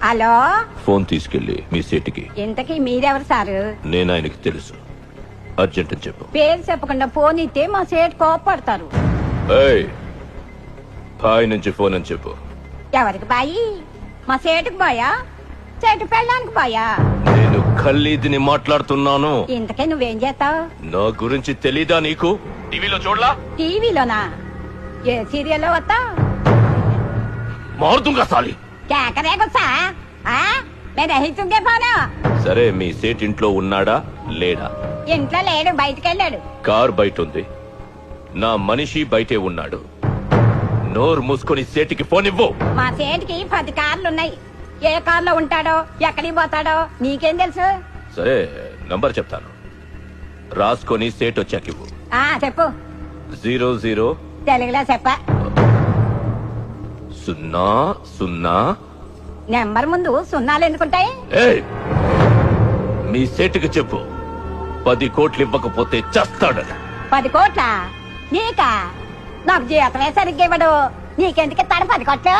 Hello, phone తీసుకెళ్లి మీ సీటుకి. ఇంతకీ మీరెవరు సారు? నేను ఆయనకి తెలుసు. అర్జెంట్ అని చెప్పు. పేరు చెప్పకుండా ఫోన్ ఇస్తే మా సేటు కోపడతారు. ఏయ్, బాయ్ నుంచి ఫోన్ అని చెప్పు. ఎవరికి బాయి? మా సేటుకు బాయా, సేటు పెళ్ళానికి బాయా? నేను ఖల్లీదిని మాట్లాడుతున్నాను. ఇంతకే నువ్వేం చేస్తావు? నా గురించి తెలీదా నీకు? టీవీలో చూడలా? టీవీలోనా? ఏ సీరియల్లో వస్తా? మారుతుంగా సాలి. కేకరేకొచ్చా? నేను రహితుంగే ఫోను. సరే, మీ సేట్ ఇంట్లో ఉన్నాడా లేడా? ఇంట్లో లేడు, బయటకెళ్ళాడు. కార్ బయట ఉంది. నా మనిషి బయటే ఉన్నాడు. నోరు మూసుకొని సేటికి ఫోన్ ఇవ్వు. మా సేటుకి 10 కార్లున్నాయి. ఏ కార్లో ఉంటాడో, ఎక్కడికి పోతాడో నీకేం తెలుసు? సరే, నంబర్ చెప్తాను, రాసుకొని సేట్ వచ్చాక ఇవ్వు. చెప్పు. 00 తెలుగులో చెప్ప. 00. నెంబర్ ముందు సున్నాలు ఎందుకుంటాయి? ఏయ్, మీ సేటుకి చెప్పు 10 కోట్లు ఇవ్వకపోతే చస్తాడని. 10 కోట్ల? నీకా? నాకు జీతమే సరిగ్గా ఇవ్వడు. నీకెందుకు ఇస్తాడు 10 కోట్లు?